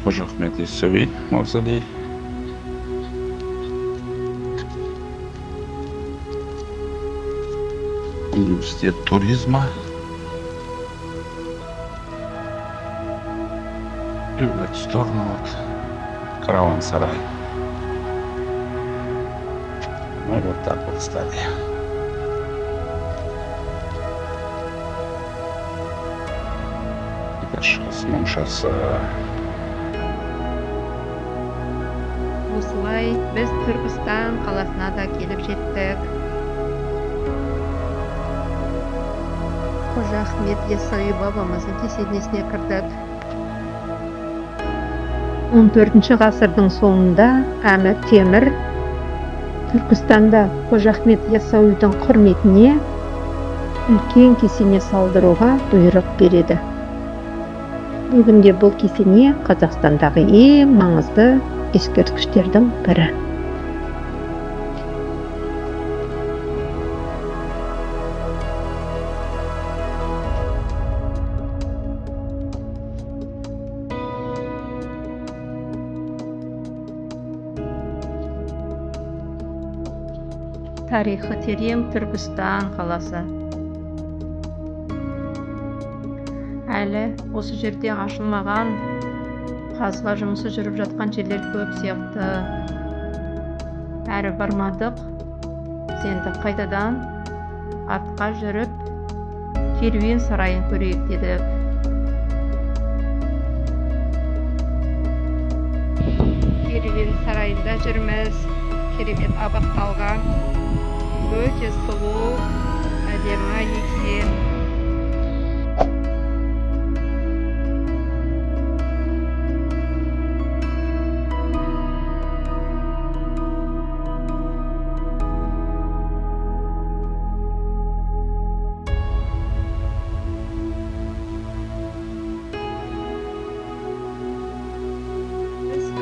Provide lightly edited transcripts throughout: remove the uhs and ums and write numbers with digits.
Қожа Ахмет Яссауи мавзолей. Университет туризма. И в эту сторону вот караван-сарай. Ну вот так вот стали. Сейчас Осылай біз Түркістан қаласына да келіп жеттік. Қожа Ахмет Яссауи бабамыздың кесенесіне кірдік. 14 ғасырдың соңында Әмір Темір Түркістанда Қожа Ахмет Яссауидің құрметіне үлкен кесене салдыруға бұйрық береді. Бүгінде бұл кесене Қазақстандағы ең маңызды ескерткіштердің бірі. Тарихы терең Түркістан қаласы. Әлі осы жерде ашылмаған қазба жұмысы жүріп жатқан жерлер көп сияқты. Әрі бармадық. Енді қайтадан артқа жүріп керуен сарайын көрейік дедік. Керуен сарайында жүрміз. Керемет абақталған. Өте сұлу, әдемі екен.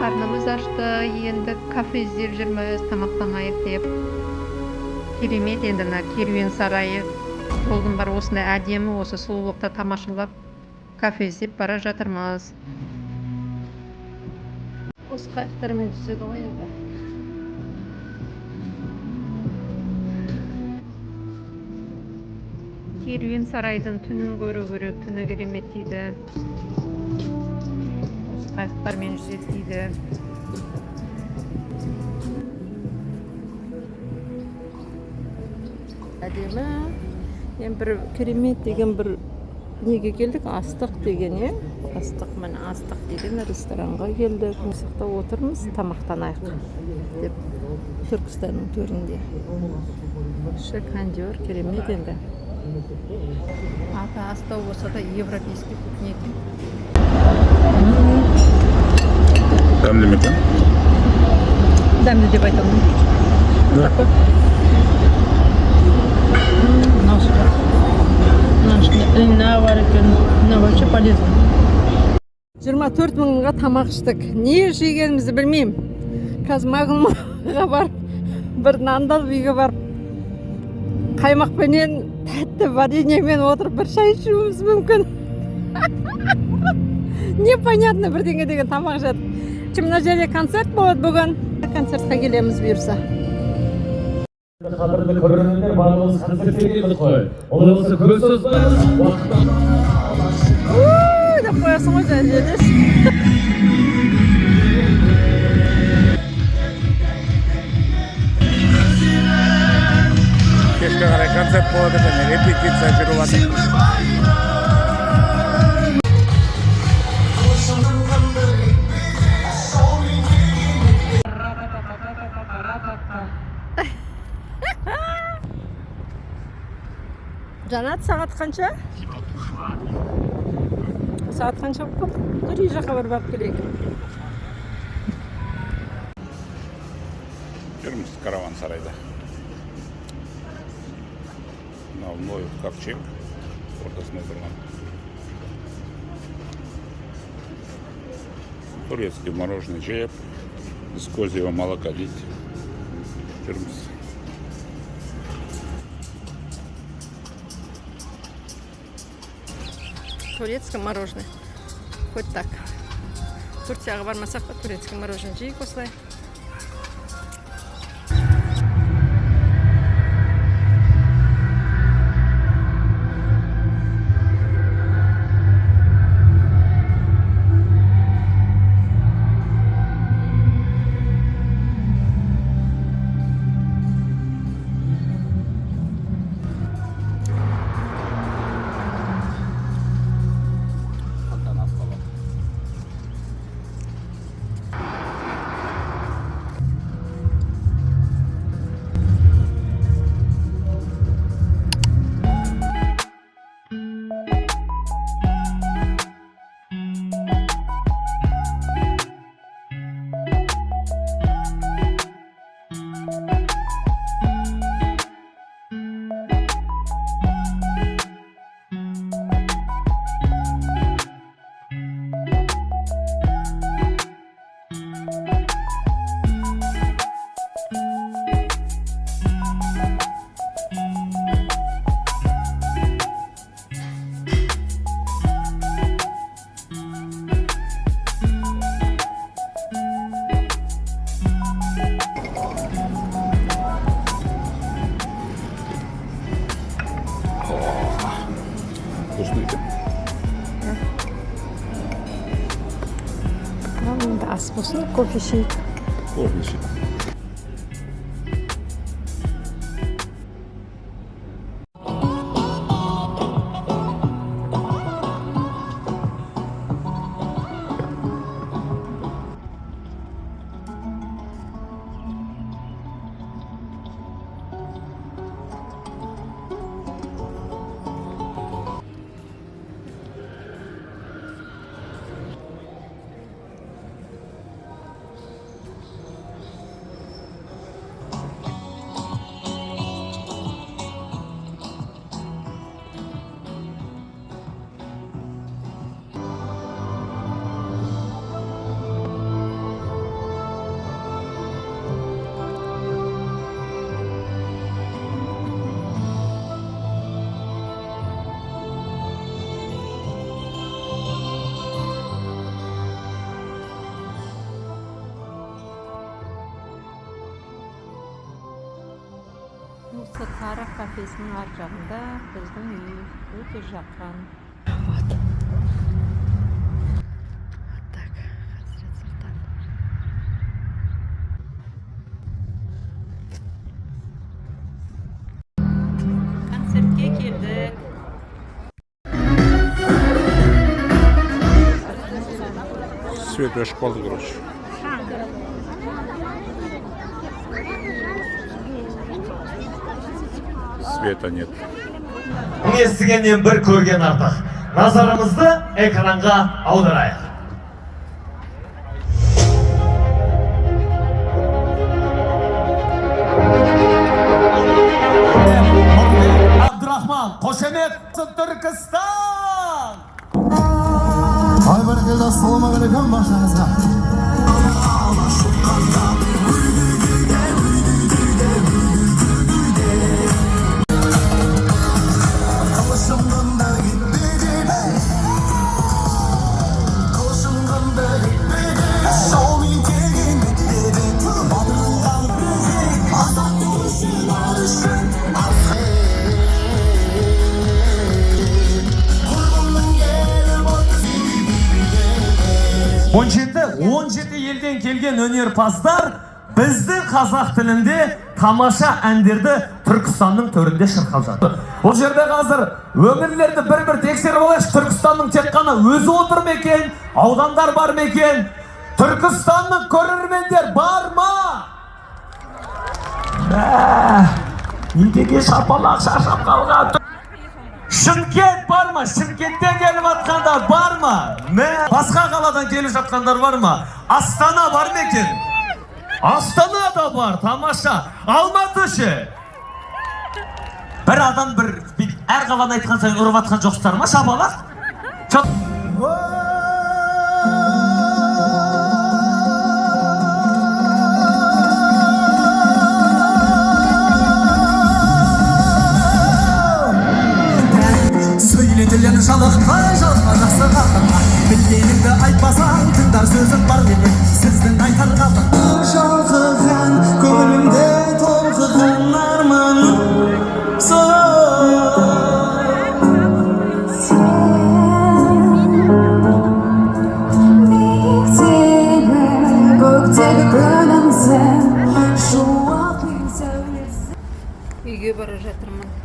Қарнымыз ашты, енді кафе іздеп жүрміз, тамақтанайық деп. Керемет енді мына керуен сарайы. Жолдың бар осындай әдемі, осы сұлулықты тамашалап, кафе іздеп бара жатырмыз. Осы қайықтармен түседі ғой енді. Керуен сарайдың түнін көру керек, түні керемет дейді. Қайықтармен жүзеді дейді. Әдемі. Енді бір керемет деген бір неге келдік? Астық деген, е? Астық, міне астық деген ресторанға келдік. Мысықта отырмыз, тамақтанайық деп. Түркістанның төрінде. Кондер керемет енді. Аты астау болса да европейский кухня екен. Дәмді ме екен? Дәмді деп айта алмаймын. Да. Мынау ішінде бар екен. Мынау вообще полезно. 24 мыңға тамақ іштік. Не жегенімізді білмеймін. Қазір Мағлұмға барып, бір нандал үйге барып, қаймақпенен тәтті вареньемен отырып бір шай ішуіміз мүмкін. Непонятно бірдеңе деген тамақ жедік. Мына жерде концерт болады бүгін. Концертқа келеміз бұйырса. Қадірлі көрермендер, барлығымыз концертке келдік қой. Ол осы көп сөз қойыңыз. Деп қоясың ғой жерде. Кешке қарай концерт болады екен, репетиция жүріп жатыр. Жанат, сағат қанша? Сағат қанша болып қалды? Үй жаққа барып келейік. Жүрміз караван-сарайда. Мынау Ноев ковчег ортасында тұрған. Турецкий мороженое жеп, из козьего молока лить. Жүрміз. Турецкое мороженое. Хоть так. Турцияға бармасақ та турецкий мороженое жейік осылай. Вкусный екен. Енді ас болсын, кофе ішейік. Кофе ішейік. Осы Тарах кафесінің ар жағында біздің үй өте жақын. Так, Хазрет Сұлтан. Концертке келдік. Свет өшіп қалды, короче. Света нет. Естігеннен бір көрген артық. Назарымызды экранға аударайық. Абдрахман, қошемет, Түркістан! Ай баракалла, ассалаумағалейкум баршаңызға. Он жеті елден келген өнерпаздар біздің қазақ тілінде тамаша әндерді Түркістанның төрінде шырқап жатыр. Бұл жерде қазір өмірлерді бір-бір тексеріп алайық. Түркістанның тек қана өзі отыр ма екен, аудандар бар ма екен? Түркістанның көрермендер бар ма? Недеге шапалақ шашап қалған? Шымкент бар ма? Шымкенттен келіп атқандар бар ма? Басқа қаладан келіп жатқандар бар ма? Астана бар ма екен? Астана да бар, тамаша. Алматы ше? Бір адам әр қаланы айтқан сайын ұрып атқан жоқсыздар ма? Шапалақ? Söyle dilini çalıqтай, çalma жақсы қатынға. Білгеніңді айтпасаң, тыңдар сөзің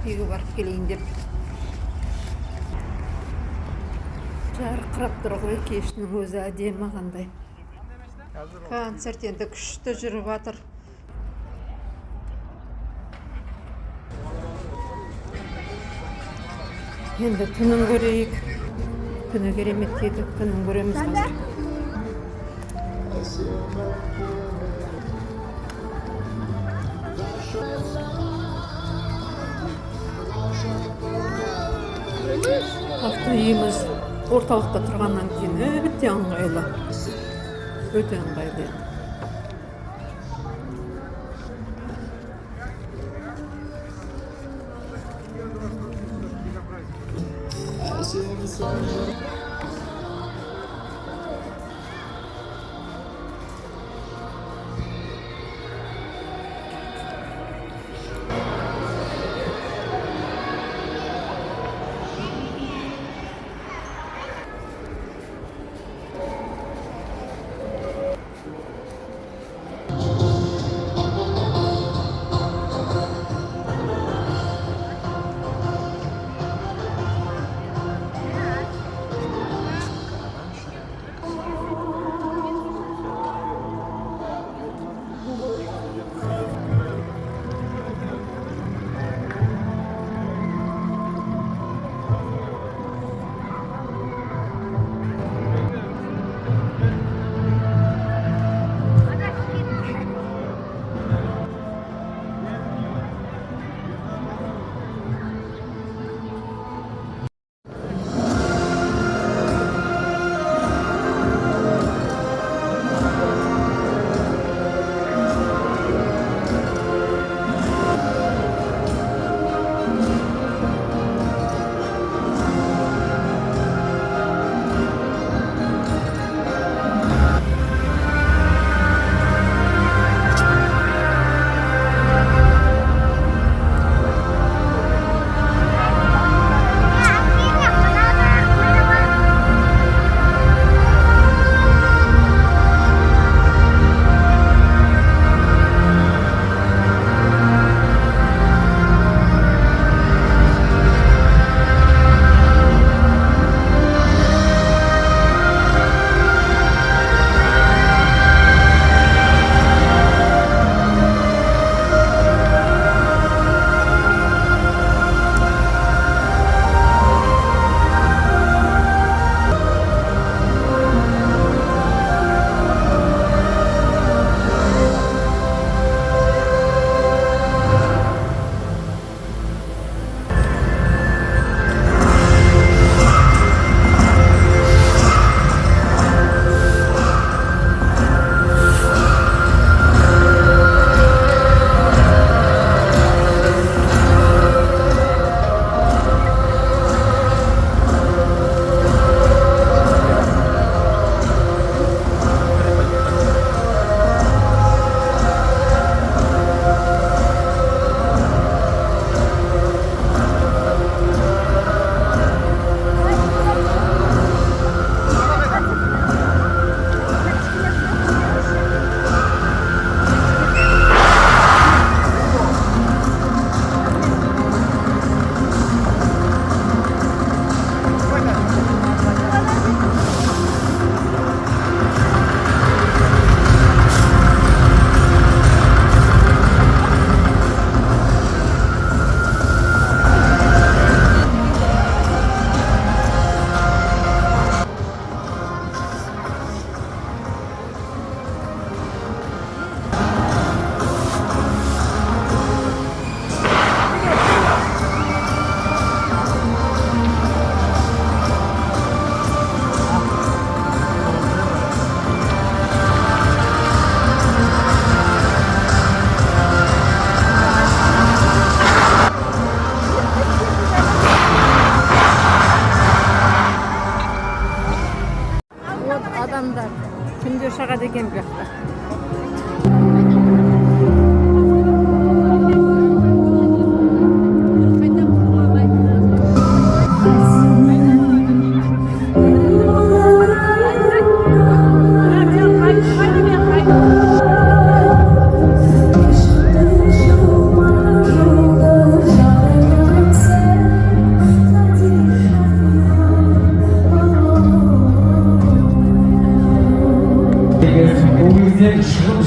үйге барып келейін деп. Жарқырап тұр ғой, кештің өзі әдемі қандай. Концерт енді күшті жүріп жатыр. Енді түнін көрейік. Түні керемет еді, түнін көреміз қазір. Үйіміз орталықта тұрғаннан кейін өте ыңғайлы. Өте ыңғайлы. Kimde şaka degen bu yoqda.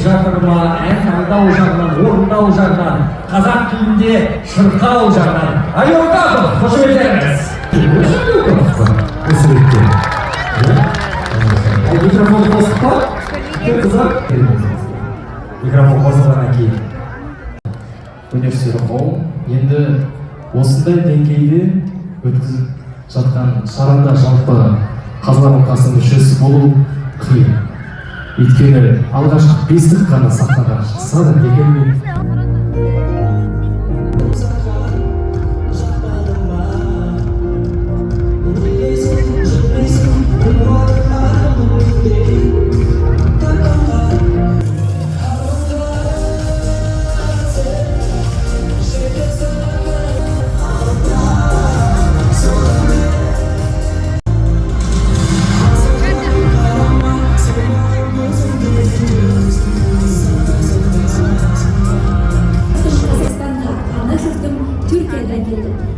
жатыр ма, ән таңдау жағынан, орындау жағынан, қазақ тілінде шырқау жағынан. Айортатов, қош келдіңіз. Осы ретте. Микрофон қосып па? Қыздар. Микрофон қосылғаннан кейін. Өнерсүйер қауым енді осындай деңгейде өткізіп жатқан шарада жалпы қазылар алқасының мүшесі болу қиын. Өйткені алғашқы бестік қана сахнаға шықса да дегенмен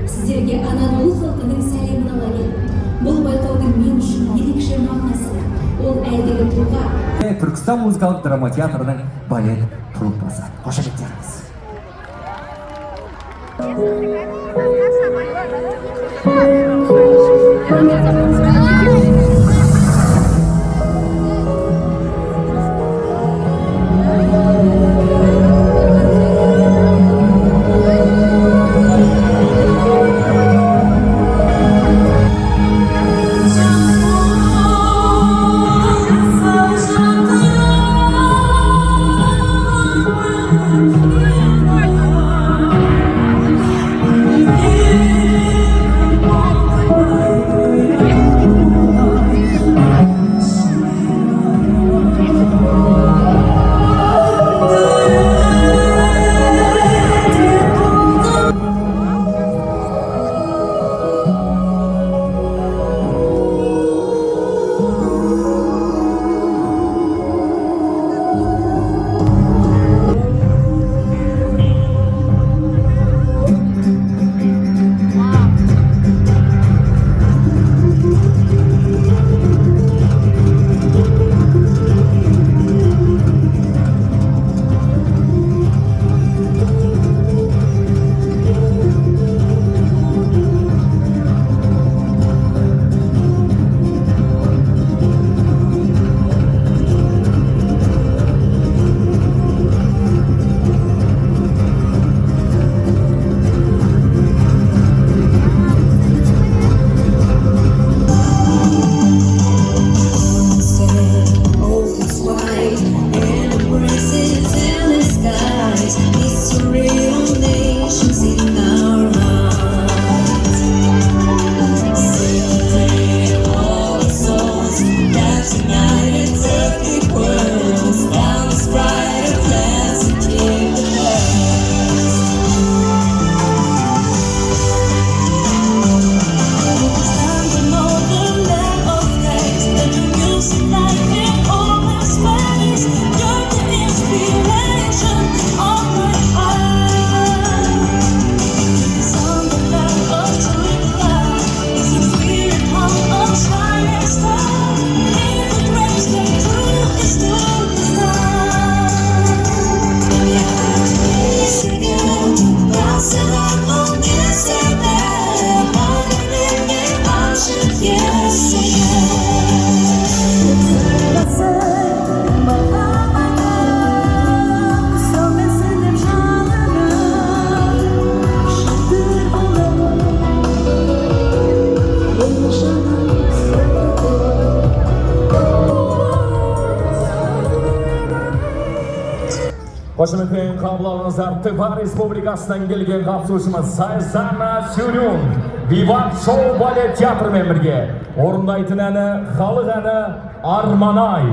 сіздерге Анадолу халқының сәлемін ала келдім. Бұл байқаудың мен үшін ерекше мағынасы бар. Ол әйгілі тұлға. Түркістан музыкалық драма театрының балет труппасы. Қош келдіңіз. Қошеметпен қабыл алыңыздар. Тыва Республикасынан келген қатысушымыз Сайзана Сюрюн Виват шоу балет театрымен бірге орындайтын әні халық әні Арманай.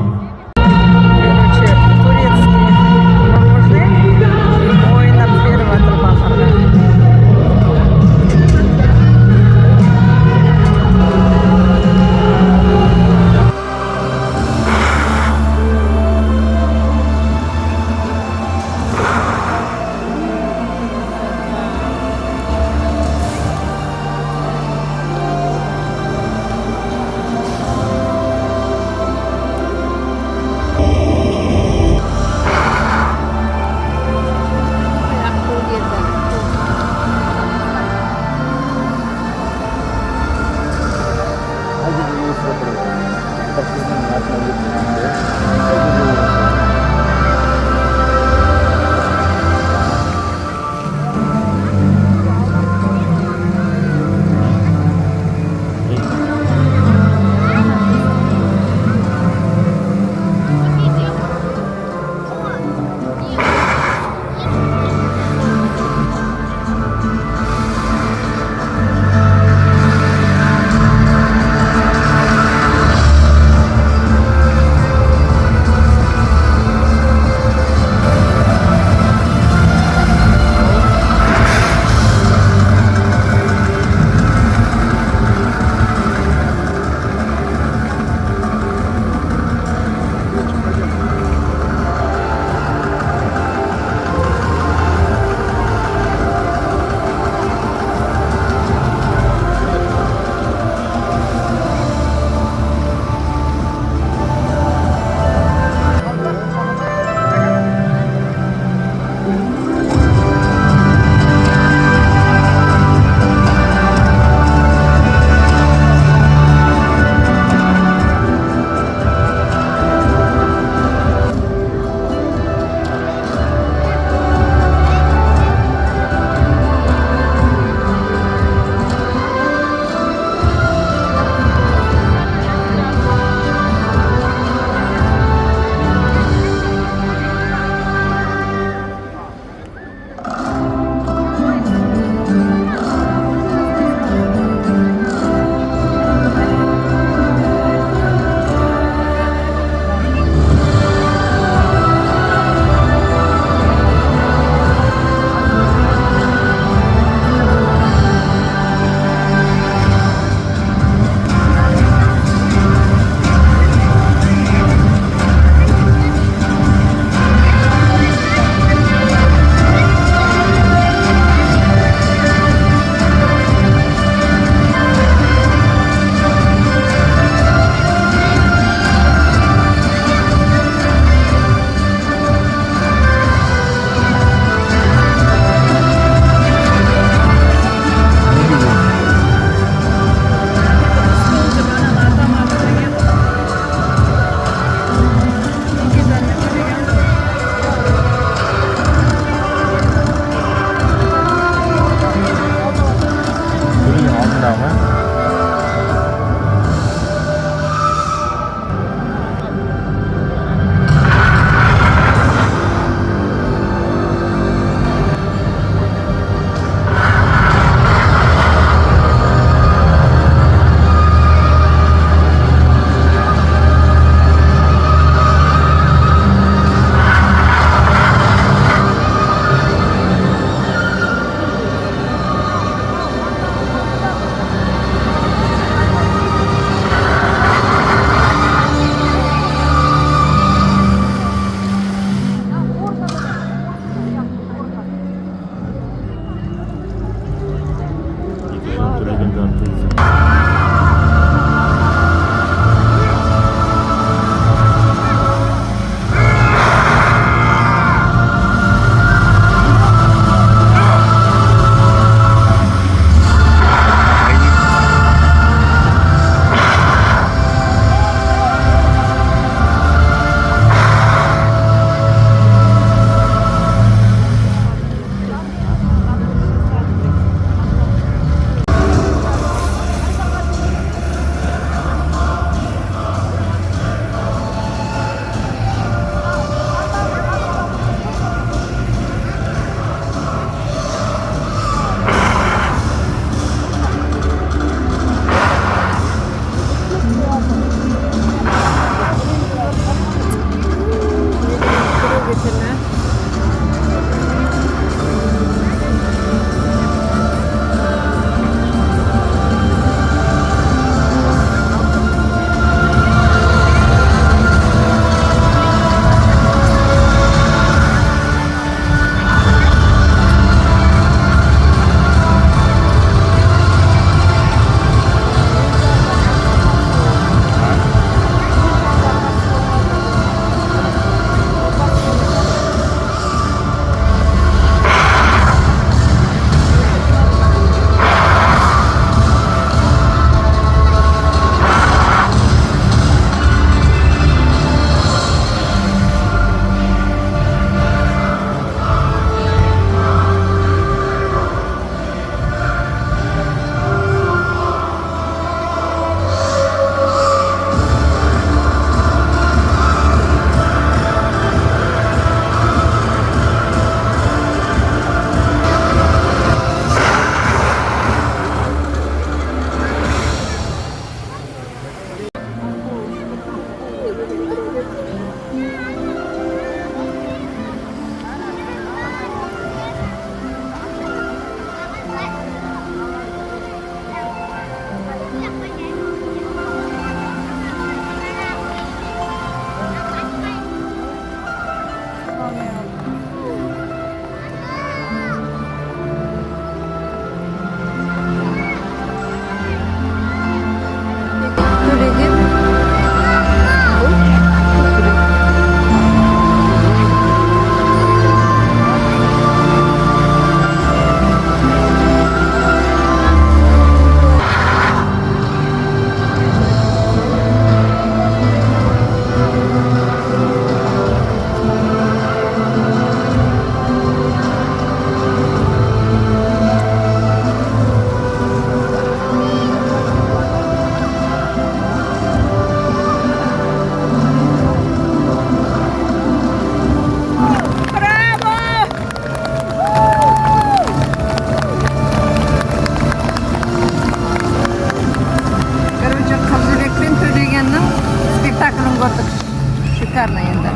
шикарно енді.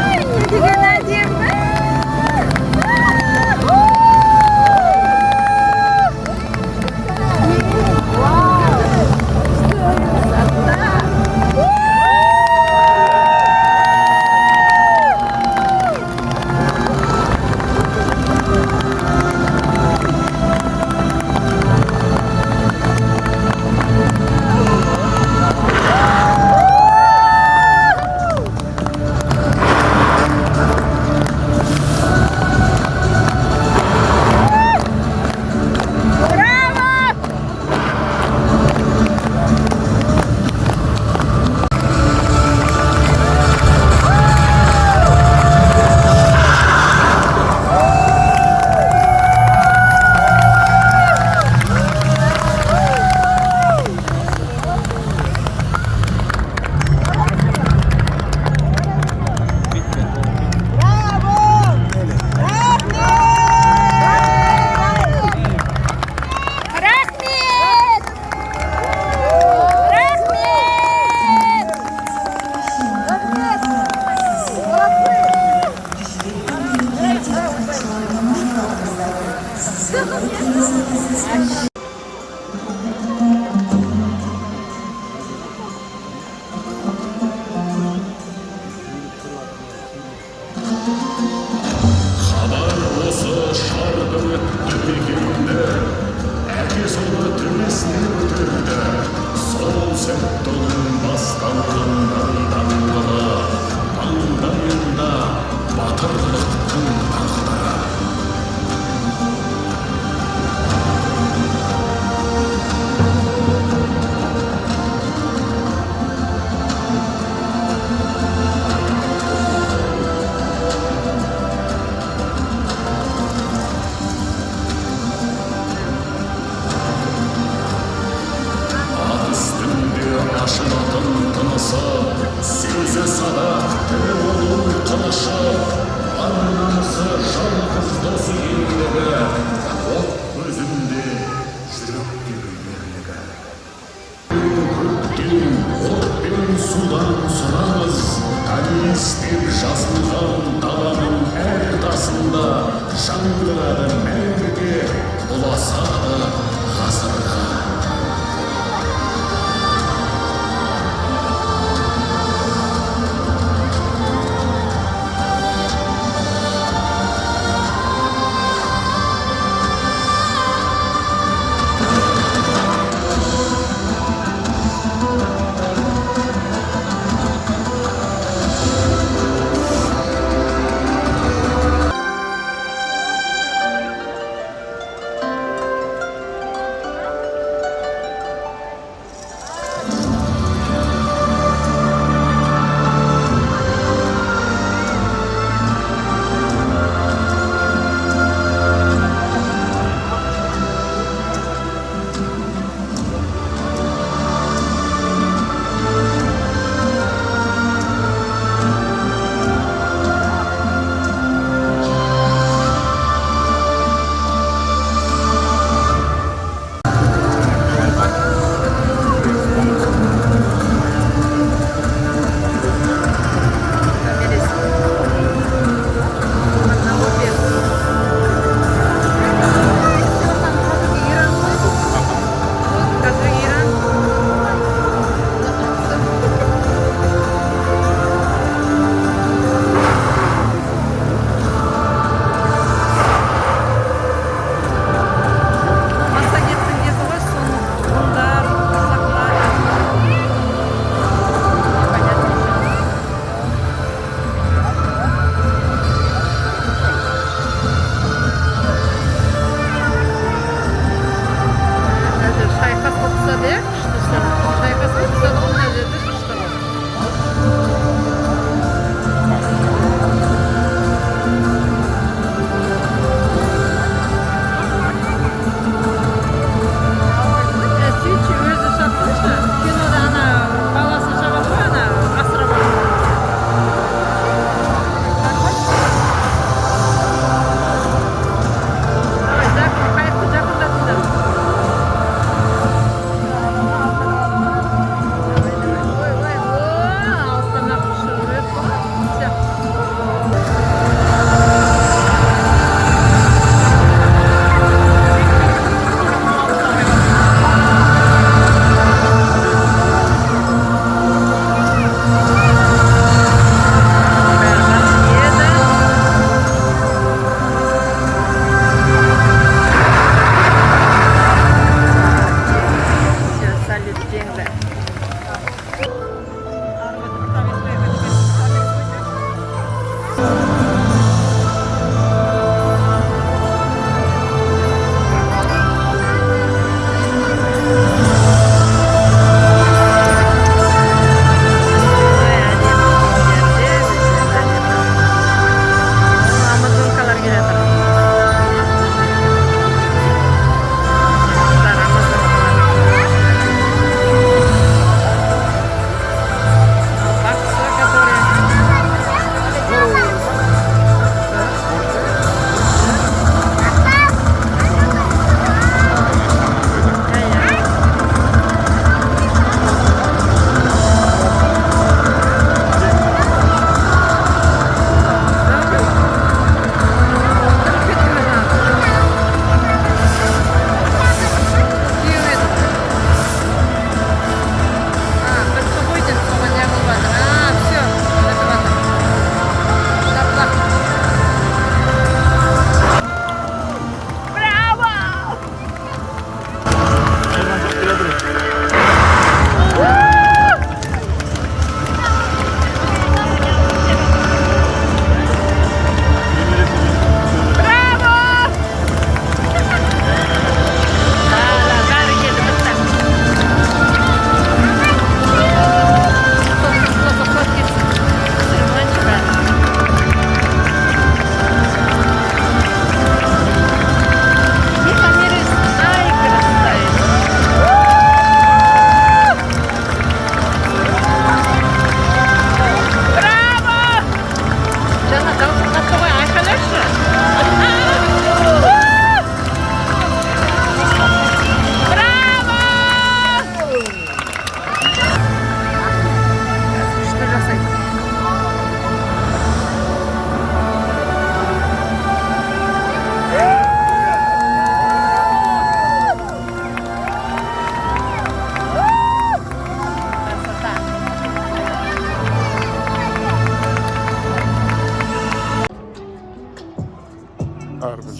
Не деген әдемі.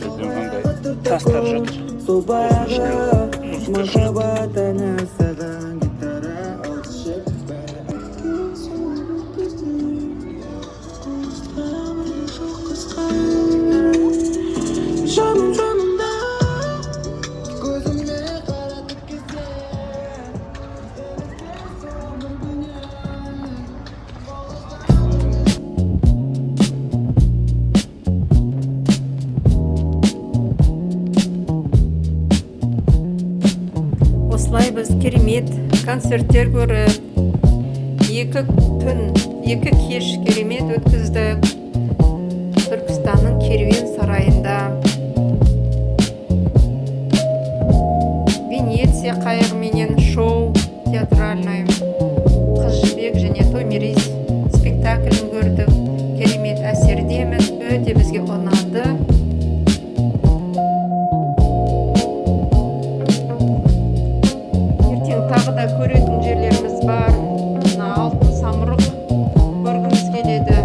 жерде мынандай тастар жатыр. Сол баяғы махаббат әні саған гитара алшы жаным жанымда көзіме қаратып келсе Осылай біз керемет концерттер көріп, 2 түн, 2 кеш керемет өткіздік. Түркістанның керуен сарайында. Венеция қайығыменен шоу театральный, Қыз жібек және Томирис спектаклін көрдік. Керемет әсердеміз, өте бізге ұнады. Тағы да көретін жерлеріміз бар. Алтын самұрық көргіміз келеді.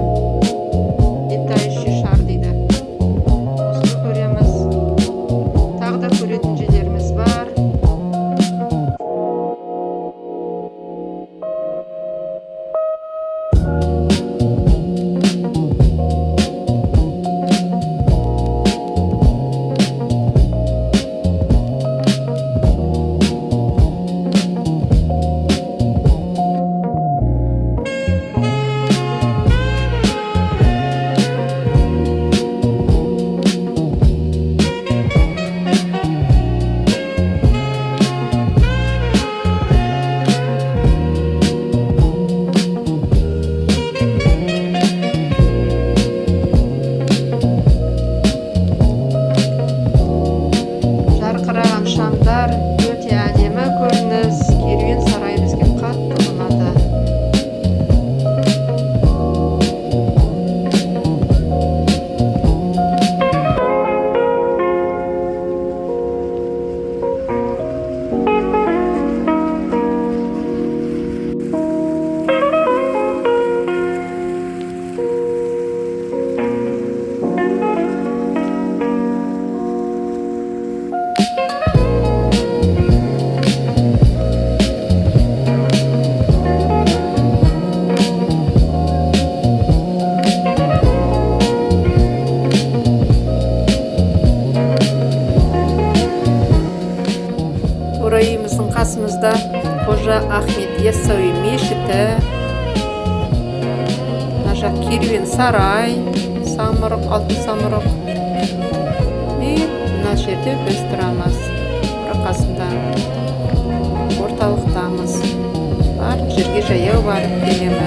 Летающий шар дейді. Осыны көреміз. Тағы да көретін жерлеріміз бар. Жарқыраған шамдар, өте әдемі көрініс. Керуен сарай бізге қатты ұнады. Орайымыздың қасымызда Қожа Ахмет Яссауи мешіті, мына жақ керуен сарай, самұрық, алтын самұрық. Мына жерде біз тұрамыз. Қасында орталықтамыз. Барлық жерге жаяу барып келеміз.